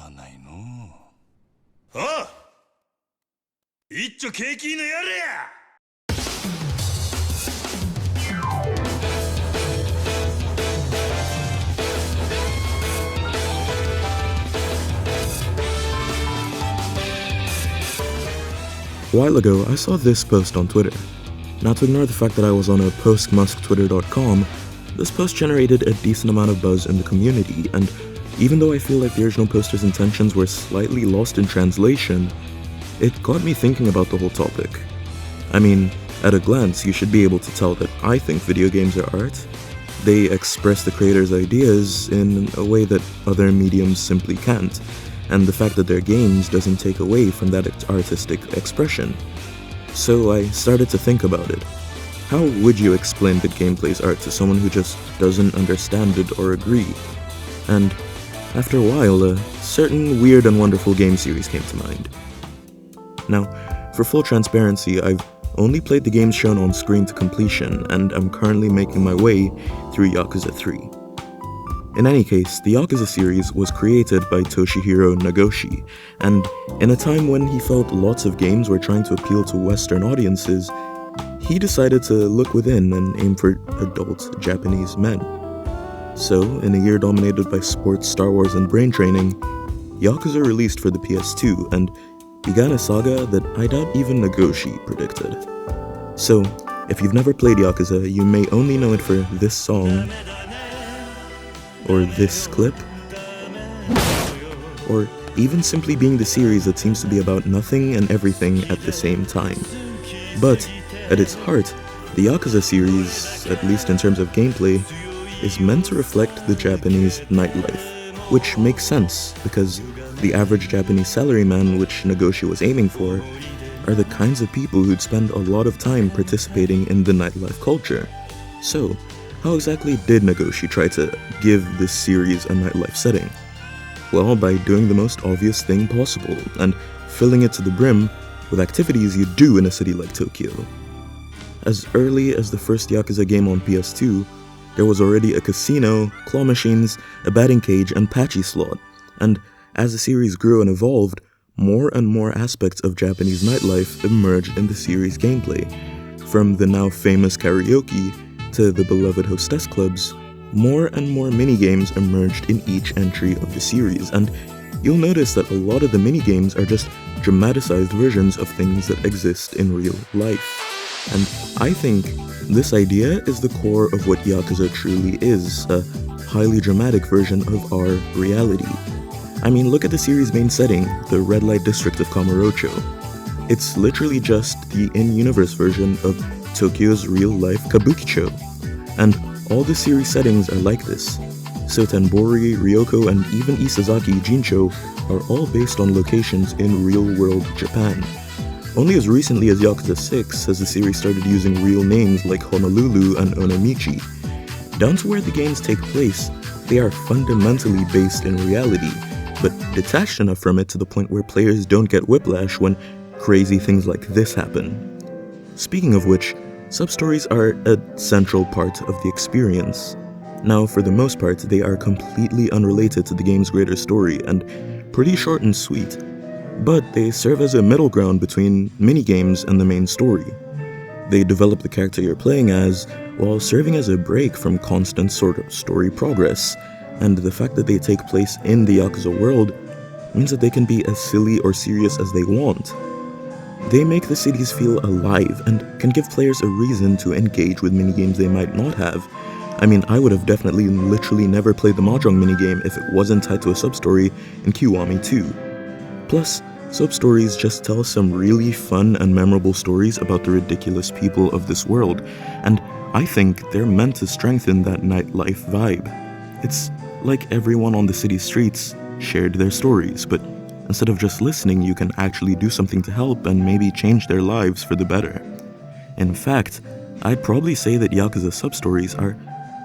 ないのう。ああ、一丁景気のやれや。A while ago, I saw this post on Twitter. Now, to ignore the fact that I was on a postmusktwitter.com, this post generated a decent amount of buzz in the community, and even though I feel like the original poster's intentions were slightly lost in translation, it got me thinking about the whole topic. I mean, at a glance, you should be able to tell that I think video games are art. They express the creator's ideas in a way that other mediums simply can't, and the fact that they're games doesn't take away from that artistic expression. So I started to think about it. How would you explain that gameplay is art to someone who just doesn't understand it or agree? And after a while, a certain weird and wonderful game series came to mind. Now, for full transparency, I've only played the games shown on screen to completion, and I'm currently making my way through Yakuza 3. In any case, the Yakuza series was created by Toshihiro Nagoshi, and in a time when he felt lots of games were trying to appeal to Western audiences, he decided to look within and aim for adult Japanese men. So, in a year dominated by sports, Star Wars, and brain training, Yakuza released for the PS2 and began a saga that I doubt even Nagoshi predicted. So, if you've never played Yakuza, you may only know it for this song, or this clip, or even simply being the series that seems to be about nothing and everything at the same time. But, at its heart, the Yakuza series, at least in terms of gameplay, is meant to reflect the Japanese nightlife, which makes sense, because the average Japanese salaryman, which Nagoshi was aiming for, are the kinds of people who'd spend a lot of time participating in the nightlife culture. So, how exactly did Nagoshi try to give this series a nightlife setting? Well, by doing the most obvious thing possible, and filling it to the brim with activities you do in a city like Tokyo. As early as the first Yakuza game on PS2, there was already a casino, claw machines, a batting cage, and patchy slot, and as the series grew and evolved, more and more aspects of Japanese nightlife emerged in the series' gameplay. From the now famous karaoke to the beloved hostess clubs, more and more minigames emerged in each entry of the series, and you'll notice that a lot of the minigames are just dramatized versions of things that exist in real life. And I think this idea is the core of what Yakuza truly is, a highly dramatic version of our reality. I mean, look at the series' main setting, the red light district of Kamurocho. It's literally just the in-universe version of Tokyo's real-life kabukicho. And all the series settings are like this. Sotenbori, Ryoko, and even Isazaki Jincho are all based on locations in real-world Japan. Only as recently as Yakuza 6 has the series started using real names like Honolulu and Onomichi. Down to where the games take place, they are fundamentally based in reality, but detached enough from it to the point where players don't get whiplash when crazy things like this happen. Speaking of which, sub-stories are a central part of the experience. Now, for the most part, they are completely unrelated to the game's greater story and pretty short and sweet, but they serve as a middle ground between minigames and the main story. They develop the character you're playing as, while serving as a break from constant sort of story progress, and the fact that they take place in the Yakuza world means that they can be as silly or serious as they want. They make the cities feel alive and can give players a reason to engage with minigames they might not have. I mean, I would have definitely literally never played the Mahjong minigame if it wasn't tied to a sub-story in Kiwami 2. Plus, sub-stories just tell some really fun and memorable stories about the ridiculous people of this world, and I think they're meant to strengthen that nightlife vibe. It's like everyone on the city streets shared their stories, but instead of just listening, you can actually do something to help and maybe change their lives for the better. In fact, I'd probably say that Yakuza sub-stories are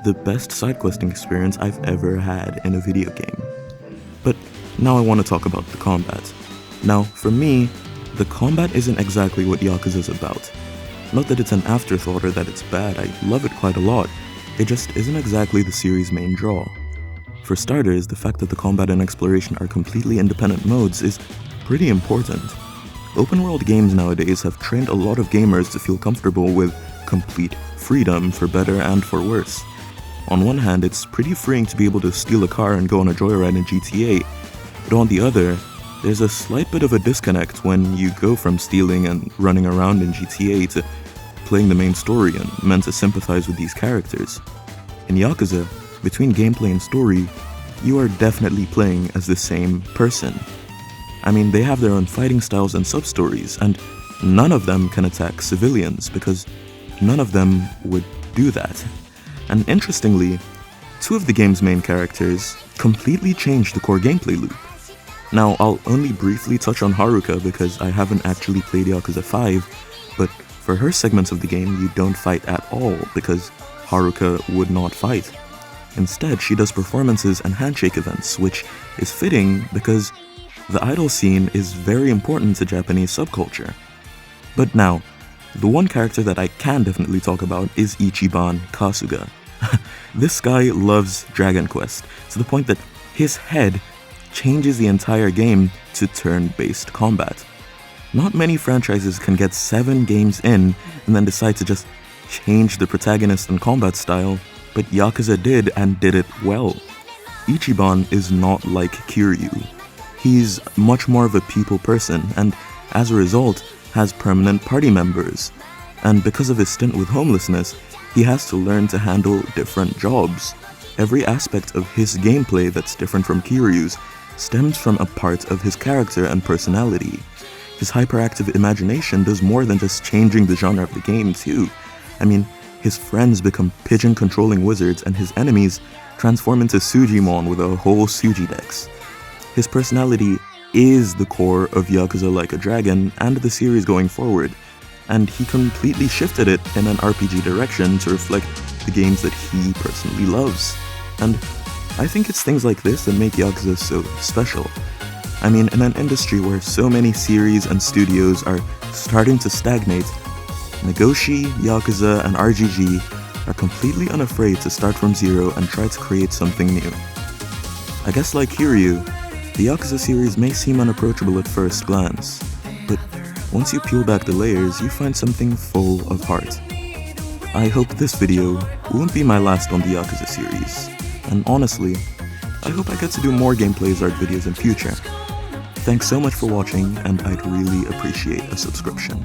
the best side-questing experience I've ever had in a video game. But now I want to talk about the combat. Now, for me, the combat isn't exactly what Yakuza is about. Not that it's an afterthought or that it's bad, I love it quite a lot. It just isn't exactly the series' main draw. For starters, the fact that the combat and exploration are completely independent modes is pretty important. Open-world games nowadays have trained a lot of gamers to feel comfortable with complete freedom, for better and for worse. On one hand, it's pretty freeing to be able to steal a car and go on a joyride in GTA, but on the other, there's a slight bit of a disconnect when you go from stealing and running around in GTA to playing the main story and meant to sympathize with these characters. In Yakuza, between gameplay and story, you are definitely playing as the same person. I mean, they have their own fighting styles and sub-stories, and none of them can attack civilians because none of them would do that. And interestingly, two of the game's main characters completely changed the core gameplay loop. Now, I'll only briefly touch on Haruka because I haven't actually played Yakuza 5, but for her segments of the game, you don't fight at all because Haruka would not fight. Instead, she does performances and handshake events, which is fitting because the idol scene is very important to Japanese subculture. But now, the one character that I can definitely talk about is Ichiban Kasuga. This guy loves Dragon Quest, to the point that his head changes the entire game to turn-based combat. Not many franchises can get 7 games in and then decide to just change the protagonist and combat style, but Yakuza did and did it well. Ichiban is not like Kiryu. He's much more of a people person and, as a result, has permanent party members. And because of his stint with homelessness, he has to learn to handle different jobs. Every aspect of his gameplay that's different from Kiryu's stems from a part of his character and personality. His hyperactive imagination does more than just changing the genre of the game too. I mean, his friends become pigeon-controlling wizards and his enemies transform into Sujimon with a whole Suji dex. His personality is the core of Yakuza Like a Dragon and the series going forward, and he completely shifted it in an RPG direction to reflect the games that he personally loves. And I think it's things like this that make Yakuza so special. I mean, in an industry where so many series and studios are starting to stagnate, Nagoshi, Yakuza, and RGG are completely unafraid to start from zero and try to create something new. I guess like Kiryu, the Yakuza series may seem unapproachable at first glance, but once you peel back the layers, you find something full of heart. I hope this video won't be my last on the Yakuza series, and honestly, I hope I get to do more gameplays art videos in future. Thanks so much for watching, and I'd really appreciate a subscription.